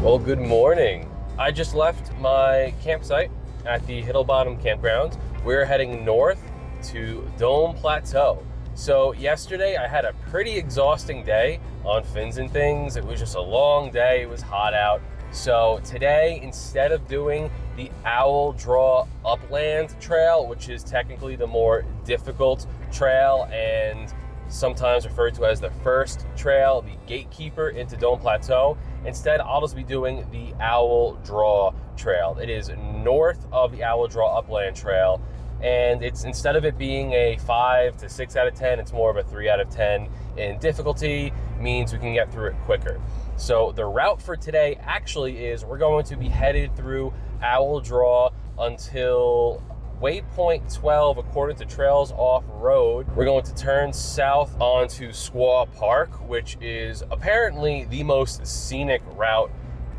Well, good morning. I just left my campsite at the Hiddle Bottom Campground. We're heading north to Dome Plateau. So yesterday I had a pretty exhausting day on fins and things. It was just a long day. It was hot out. So today, instead of doing the Owl Draw Upland Trail, which is technically the more difficult trail and sometimes referred to as the first trail, the gatekeeper into Dome Plateau, instead I'll just be doing the Owl Draw Trail. It is north of the Owl Draw Upland Trail, and it's, instead of it being a 5 to 6 out of 10, it's more of a 3 out of 10 in difficulty, means we can get through it quicker. So the route for today actually is we're going to be headed through Owl Draw until waypoint 12 according to Trails Off-Road. We're going to turn south onto Squaw Park, which is apparently the most scenic route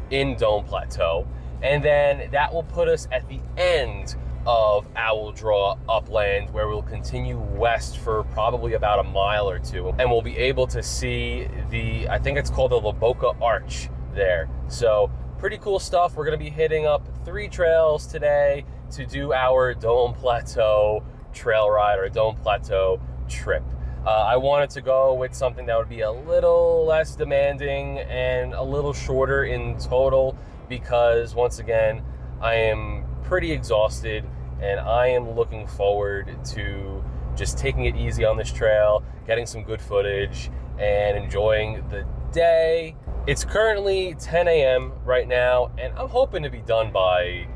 in Dome Plateau. And then that will put us at the end of Owl Draw Upland, where we'll continue west for probably about a mile or two. And we'll be able to see the, I think it's called the Boca Arch there. So pretty cool stuff. We're gonna be hitting up 3 trails today to do our Dome Plateau trail ride or Dome Plateau trip. I wanted to go with something that would be a little less demanding and a little shorter in total because, once again, I am pretty exhausted and I am looking forward to just taking it easy on this trail, getting some good footage, and enjoying the day. It's currently 10 a.m. right now, and I'm hoping to be done by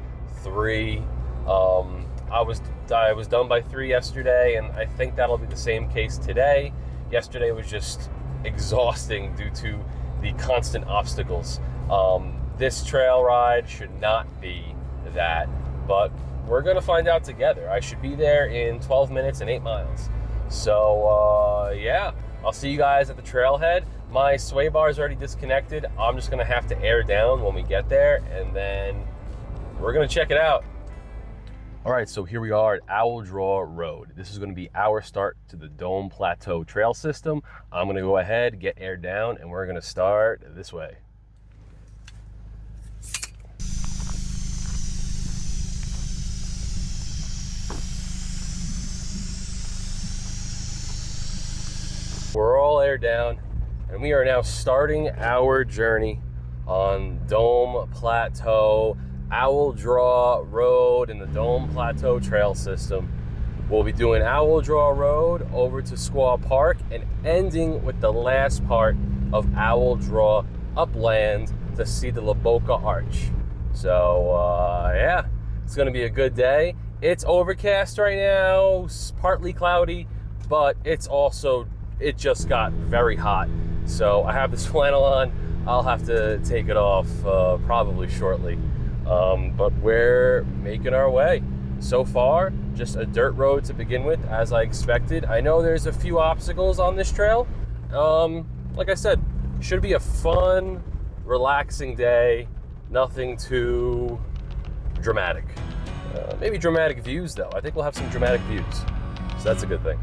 3. I was done by 3 yesterday, and I think that'll be the same case today. Yesterday was just exhausting due to the constant obstacles. This trail ride should not be that, but we're gonna find out together. I should be there in 12 minutes and 8 miles. So yeah, I'll see you guys at the trailhead. My sway bar is already disconnected. I'm just gonna have to air down when we get there, and then we're gonna check it out. All right, so here we are at Owl Draw Road. This is gonna be our start to the Dome Plateau trail system. I'm gonna go ahead, get aired down, and we're gonna start this way. We're all aired down, and we are now starting our journey on Dome Plateau, Owl Draw Road in the Dome Plateau trail system. We'll be doing Owl Draw Road over to Squaw Park and ending with the last part of Owl Draw Upland to see the Boca Arch. So yeah, it's gonna be a good day. It's overcast right now, partly cloudy, but it's also, it just got very hot. So I have this flannel on. I'll have to take it off probably shortly. But we're making our way. So far, just a dirt road to begin with, as I expected. I know there's a few obstacles on this trail. Like I said, should be a fun, relaxing day. Nothing too dramatic. Maybe dramatic views though. I think we'll have some dramatic views. So that's a good thing.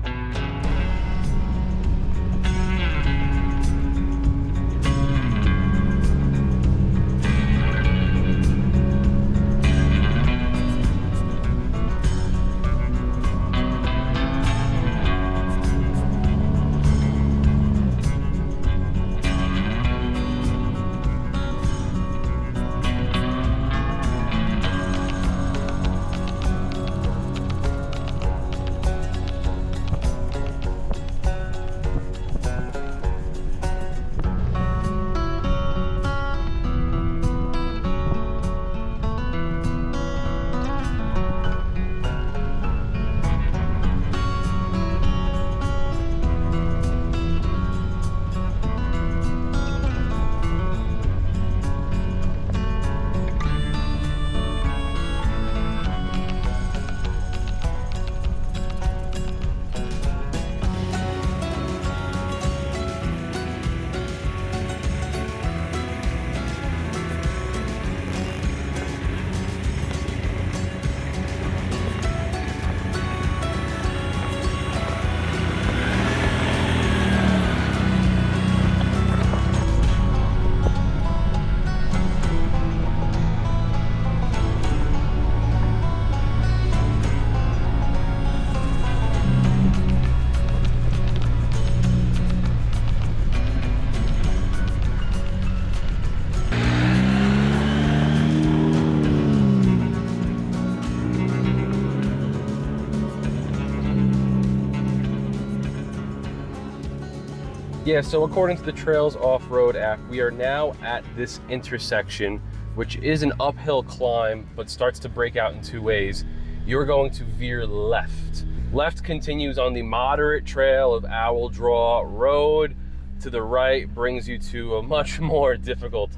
Yeah, so according to the Trails Off-Road app, we are now at this intersection, which is an uphill climb, but starts to break out in two ways. You're going to veer left. Left continues on the moderate trail of Owl Draw Road. To the right brings you to a much more difficult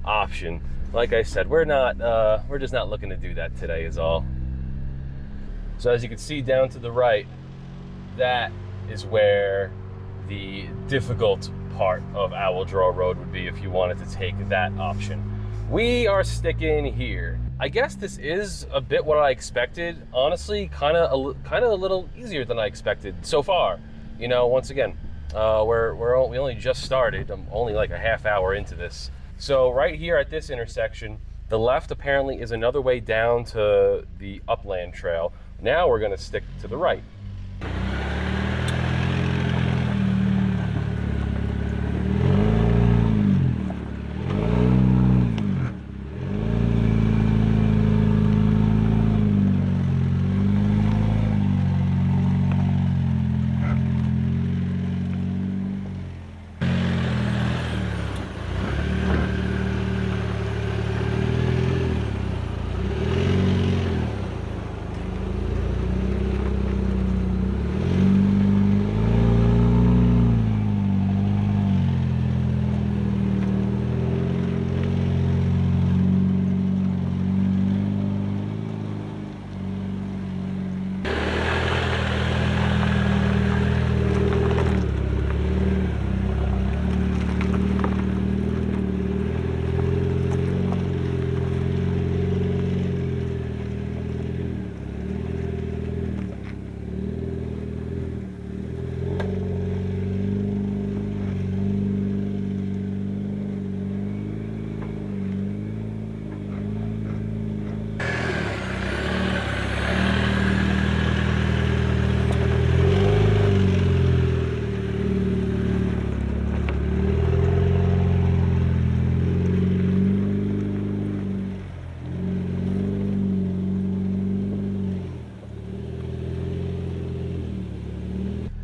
option. Like I said, we're just not looking to do that today is all. So as you can see down to the right, that is where the difficult part of Owl Draw Road would be if you wanted to take that option. We are sticking here. I guess this is a bit what I expected. Honestly, kind of a little easier than I expected so far. You know, once again, we only just started. I'm only like a half hour into this. So right here at this intersection, the left apparently is another way down to the upland trail. Now we're going to stick to the right.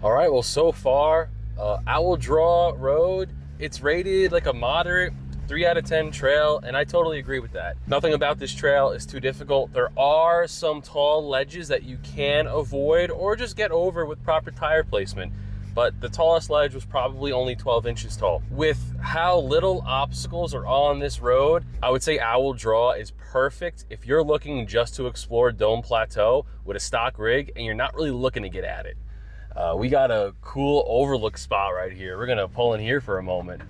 All right, well, so far, Owl Draw Road, it's rated like a moderate 3 out of 10 trail, and I totally agree with that. Nothing about this trail is too difficult. There are some tall ledges that you can avoid or just get over with proper tire placement, but the tallest ledge was probably only 12 inches tall. With how little obstacles are on this road, I would say Owl Draw is perfect if you're looking just to explore Dome Plateau with a stock rig and you're not really looking to get at it. We got a cool overlook spot right here. We're gonna pull in here for a moment.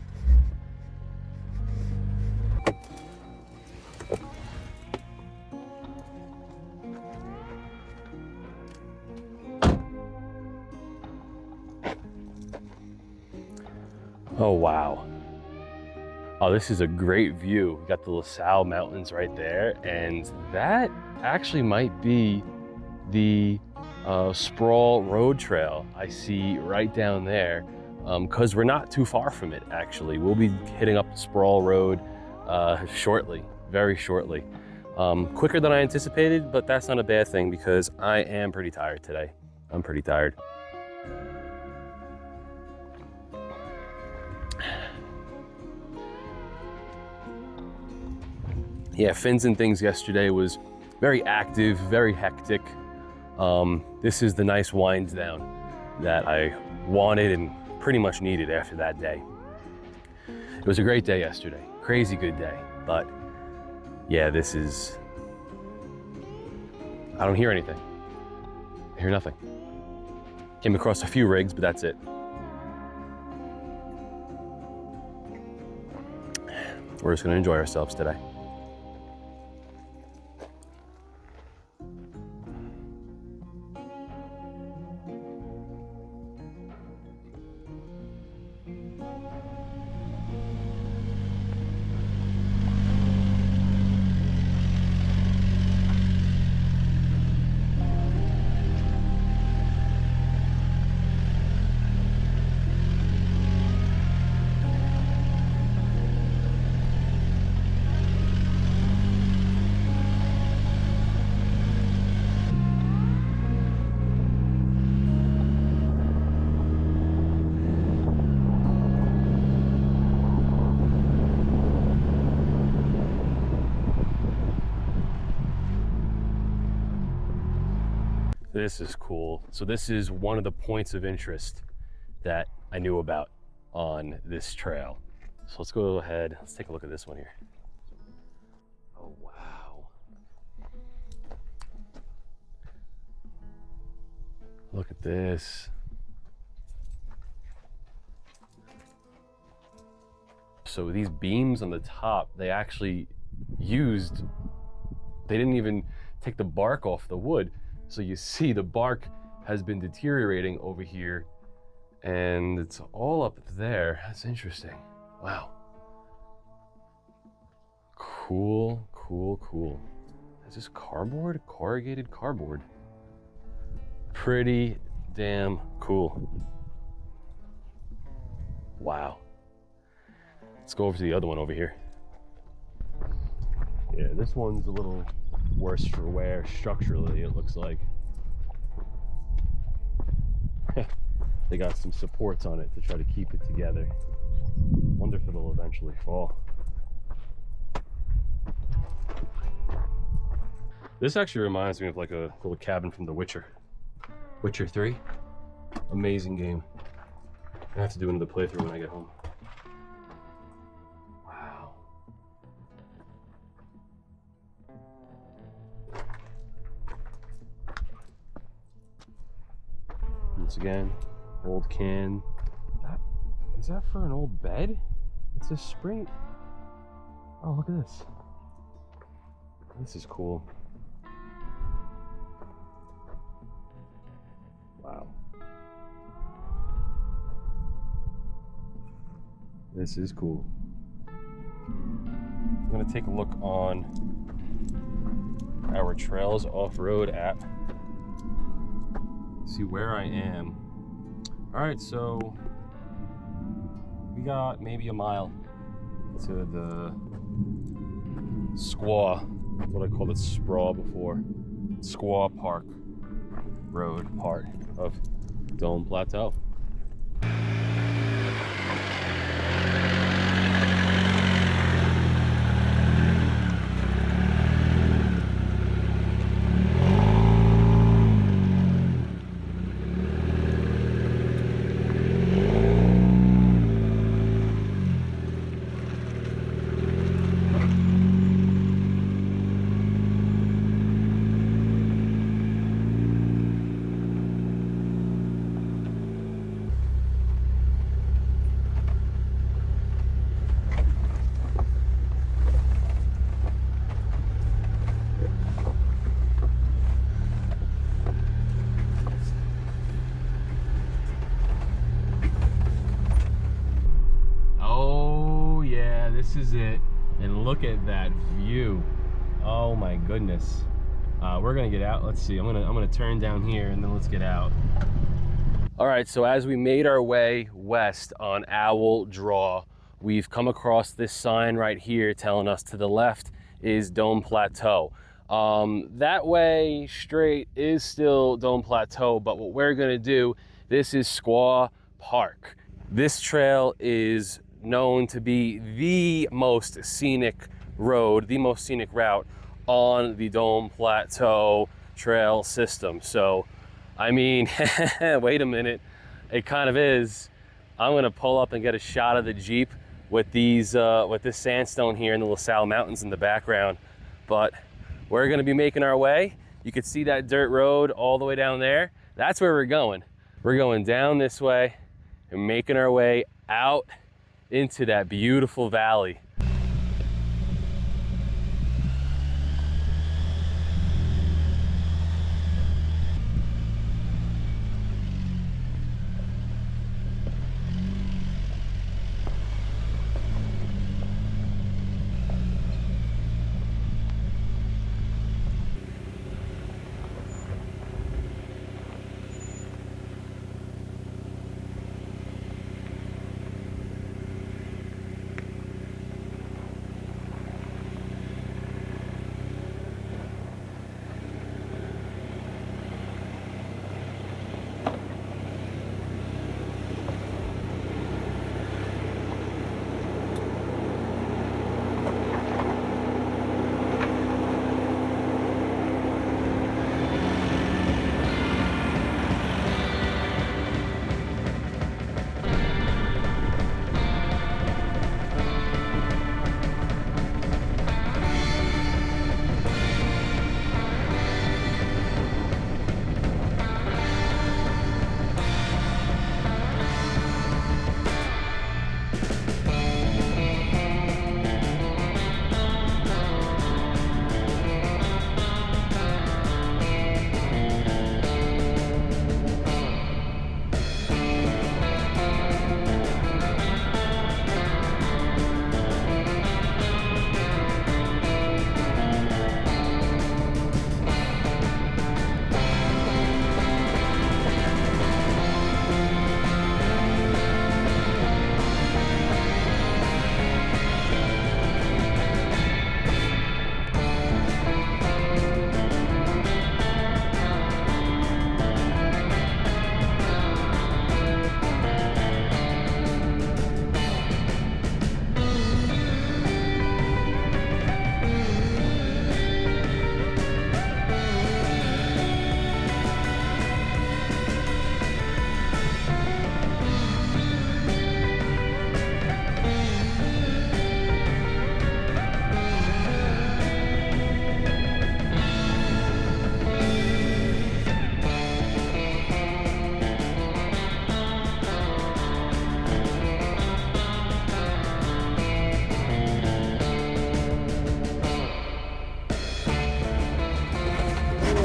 Oh, wow. Oh, this is a great view. We got the LaSalle Mountains right there, and that actually might be the Sprawl Road Trail I see right down there, because we're not too far from it, actually. We'll be hitting up Sprawl Road shortly, very shortly. Quicker than I anticipated, but that's not a bad thing because I am pretty tired today. I'm pretty tired. Yeah, Fins and Things yesterday was very active, very hectic. This is the nice winds down that I wanted and pretty much needed after that day. It was a great day yesterday, crazy good day, but yeah, this is, I don't hear anything. I hear nothing. Came across a few rigs, but that's it. We're just gonna enjoy ourselves today. This is cool. So this is one of the points of interest that I knew about on this trail. So let's go ahead, let's take a look at this one here. Oh, wow. Look at this. So these beams on the top, they actually used, they didn't even take the bark off the wood. So you see the bark has been deteriorating over here and it's all up there. That's interesting. Wow. Cool, cool, cool. Is this cardboard? Corrugated cardboard. Pretty damn cool. Wow. Let's go over to the other one over here. Yeah, this one's a little worse for wear structurally, it looks like. They got some supports on it to try to keep it together. Wonder if it'll eventually fall. This actually reminds me of like a little cabin from The Witcher. Witcher 3. Amazing game. I have to do another playthrough when I get home. Wow. Once again, old can. Is that for an old bed? It's a spring. Oh, look at this. This is cool. Wow. This is cool. I'm gonna take a look on our Trails Off-Road app. See where I am. All right, so we got maybe a mile to the Squaw, that's what I called it, Spraw before. Squaw Park Road part of Dome Plateau. This is it, and look at that view. Oh my goodness. We're gonna get out. Let's see, I'm gonna turn down here and then let's get out. All right, so as we made our way west on Owl Draw, we've come across this sign right here telling us to the left is Dome Plateau. That way straight is still Dome Plateau, but what we're gonna do, this is Squaw Park. This trail is known to be the most scenic road, the most scenic route on the Dome Plateau trail system. So, I mean, wait a minute, it kind of is. I'm gonna pull up and get a shot of the Jeep with these, with this sandstone here and the LaSalle Mountains in the background. But we're gonna be making our way. You can see that dirt road all the way down there. That's where we're going. We're going down this way and making our way out into that beautiful valley.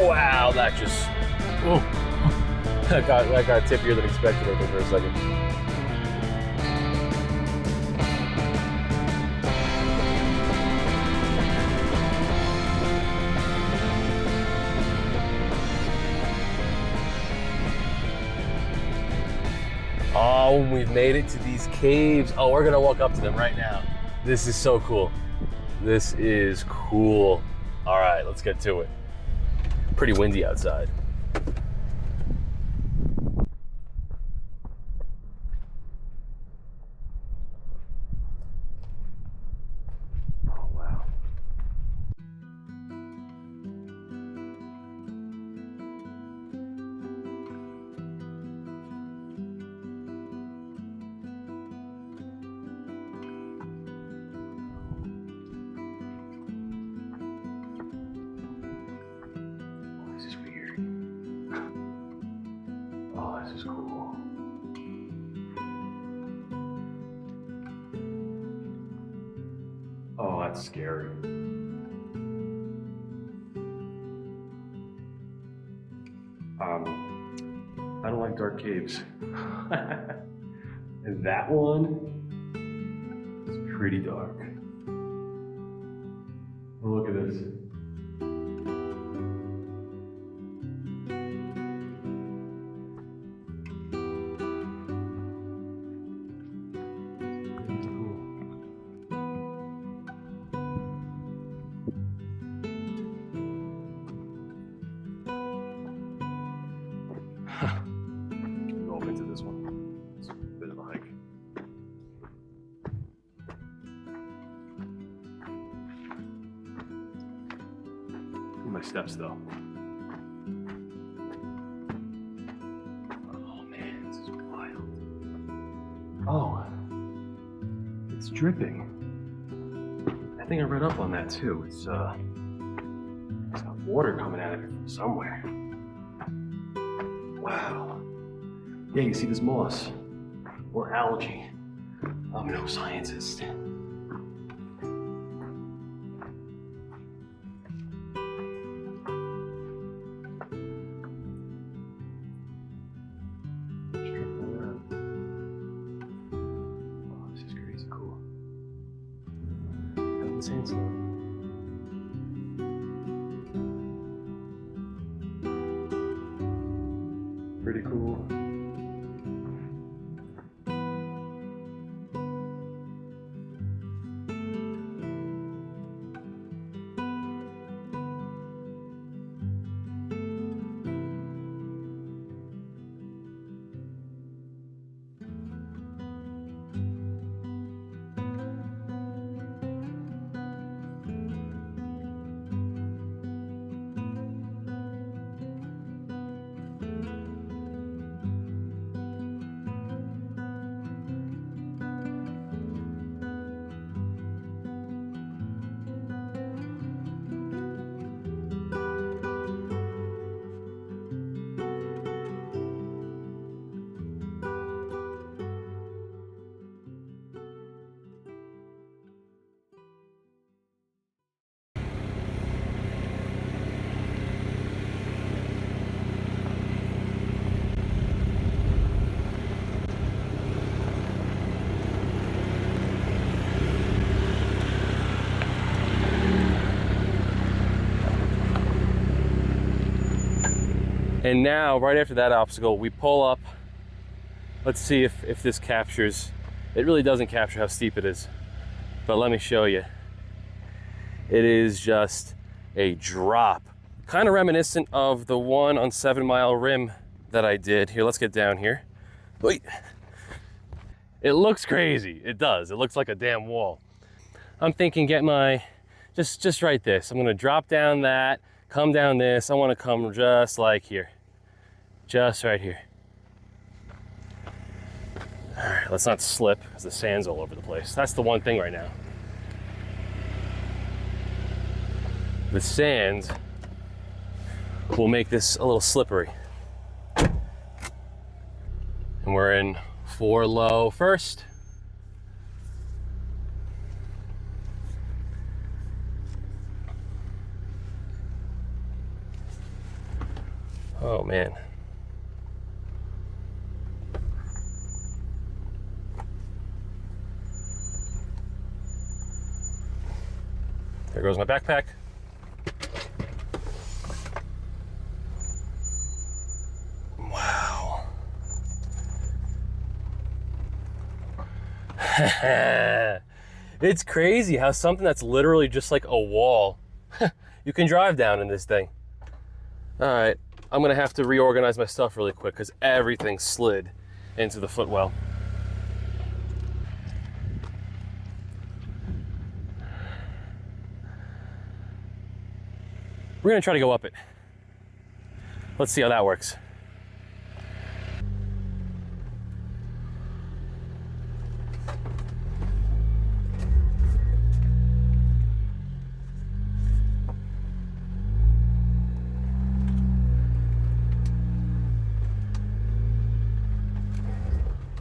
Wow, that just, oh, that got tippier than expected right there for a second. Oh, we've made it to these caves. Oh, we're gonna walk up to them right now. This is so cool. This is cool. All right, let's get to it. Pretty windy outside. Oh, wow. This is weird. Oh, this is cool. Oh, that's scary. I don't like dark caves. And that one is pretty dark. Look at this. Go up into this one. It's a bit of a hike. Look at my steps though. Oh man, this is wild. Oh, it's dripping. I think I read up on that too. It's got water coming out of it from somewhere. Wow. Yeah, you see this moss or algae. I'm no scientist. Oh, this is crazy cool. Sandstone. Pretty cool. And now, right after that obstacle, we pull up. Let's see if this captures. It really doesn't capture how steep it is, but let me show you. It is just a drop. Kind of reminiscent of the one on 7 Mile Rim that I did. Here, let's get down here. Wait. It looks crazy. It does. It looks like a damn wall. I'm thinking get my, just right this. I'm gonna drop down that, come down this. I wanna come just like here. Just right here. All right, let's not slip because the sand's all over the place. That's the one thing right now. The sand will make this a little slippery. And we're in 4 low first. Oh man. There goes my backpack. Wow. It's crazy how something that's literally just like a wall, you can drive down in this thing. All right, I'm gonna have to reorganize my stuff really quick because everything slid into the footwell. We're gonna try to go up it. Let's see how that works.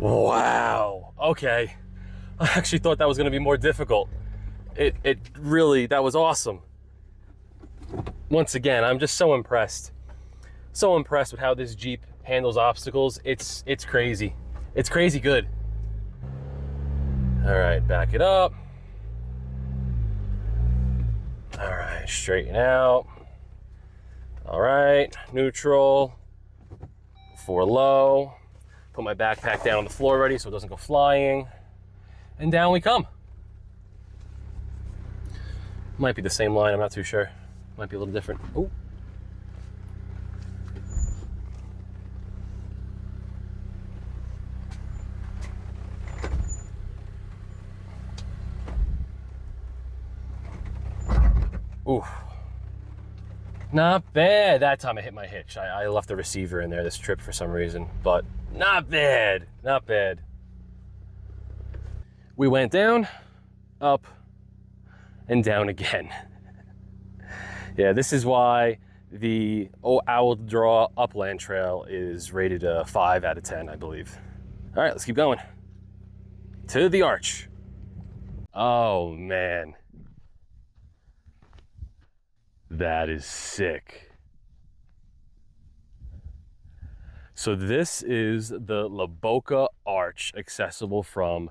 Wow, okay. I actually thought that was gonna be more difficult. It really, that was awesome. Once again, I'm just so impressed. So impressed with how this Jeep handles obstacles. It's crazy. It's crazy good. All right, back it up. All right, straighten out. All right, neutral. 4 low. Put my backpack down on the floor ready so it doesn't go flying. And down we come. Might be the same line, I'm not too sure. Might be a little different. Oh. Ooh. Not bad. That time I hit my hitch. I left the receiver in there this trip for some reason, but not bad. Not bad. We went down, up, and down again. Yeah, this is why the Owl Draw Upland Trail is rated a 5 out of 10, I believe. All right, let's keep going. To the arch. Oh, man. That is sick. So this is the Boca Arch, accessible from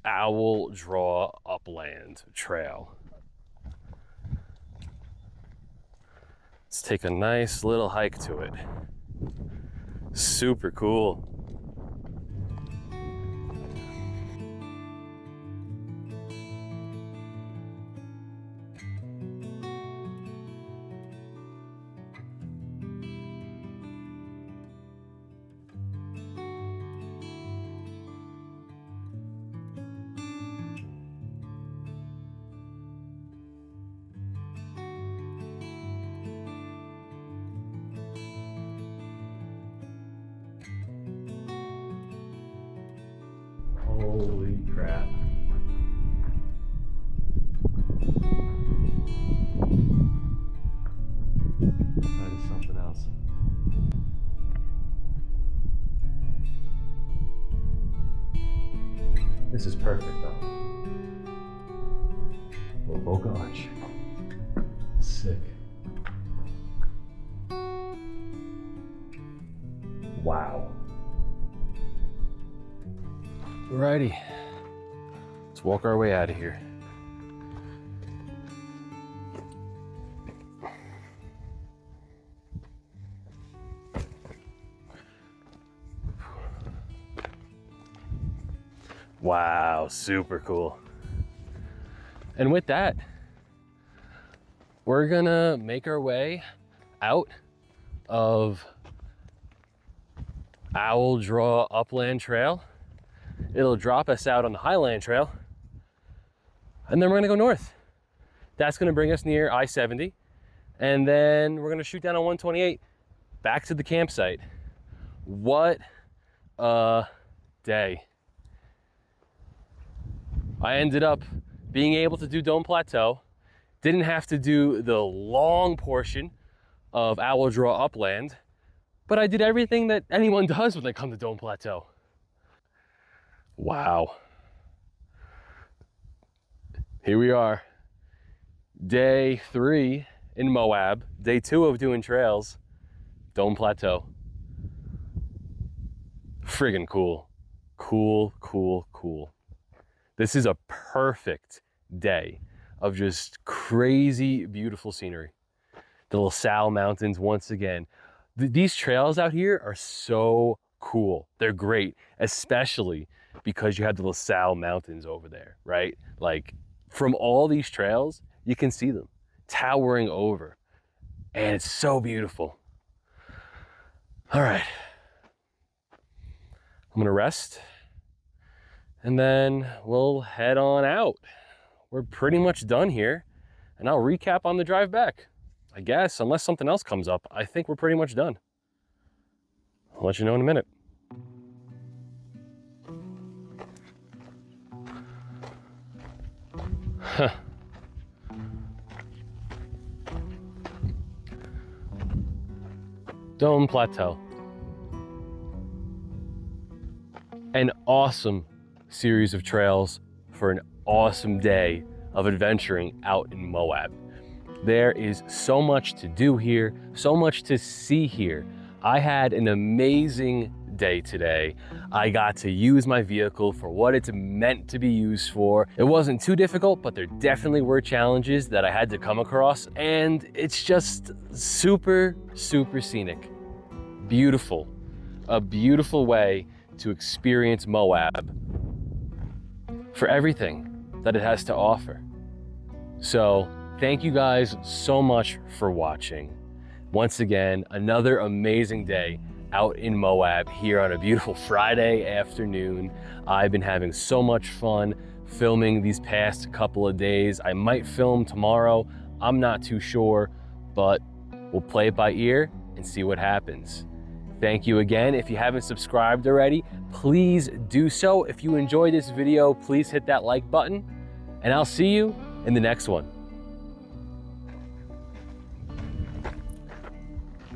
Owl Draw Upland Trail. Let's take a nice little hike to it. Super cool. Holy crap. That is something else. This is perfect though. Little Boca Arch. Sick. Wow. Alrighty. Let's walk our way out of here. Wow, super cool. And with that, we're gonna make our way out of Owl Draw Upland Trail. It'll drop us out on the Highland Trail, and then we're gonna go north. That's gonna bring us near I-70, and then we're gonna shoot down on 128 back to the campsite. What a day. I ended up being able to do Dome Plateau, didn't have to do the long portion of Owl Draw Upland, but I did everything that anyone does when they come to Dome Plateau. Wow. Here we are, day 3 in Moab, day 2 of doing trails, Dome Plateau. Friggin' cool. Cool, cool, cool. This is a perfect day of just crazy, beautiful scenery. The LaSalle Mountains once again. These trails out here are so cool. They're great, especially because you have the LaSalle Mountains over there, right? Like from all these trails, you can see them towering over, and it's so beautiful. All right, I'm gonna rest and then we'll head on out. We're pretty much done here, and I'll recap on the drive back. I guess, unless something else comes up, I think we're pretty much done. I'll let you know in a minute. Huh. Dome Plateau. An awesome series of trails for an awesome day of adventuring out in Moab. There is so much to do here, so much to see here. I had an amazing day today. I got to use my vehicle for what it's meant to be used for. It wasn't too difficult, but there definitely were challenges that I had to come across, and it's just super, super scenic. Beautiful. A beautiful way to experience Moab for everything that it has to offer. So thank you guys so much for watching. Once again, another amazing day out in Moab here on a beautiful Friday afternoon. I've been having so much fun filming these past couple of days. I might film tomorrow, I'm not too sure, but we'll play it by ear and see what happens. Thank you again. If you haven't subscribed already, please do so. If you enjoyed this video, please hit that like button, and I'll see you in the next one.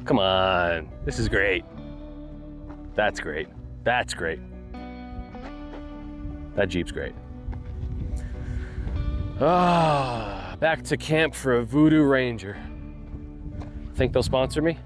Come on, this is great. That's great. That's great. That Jeep's great. Back to camp for a Voodoo Ranger. Think they'll sponsor me?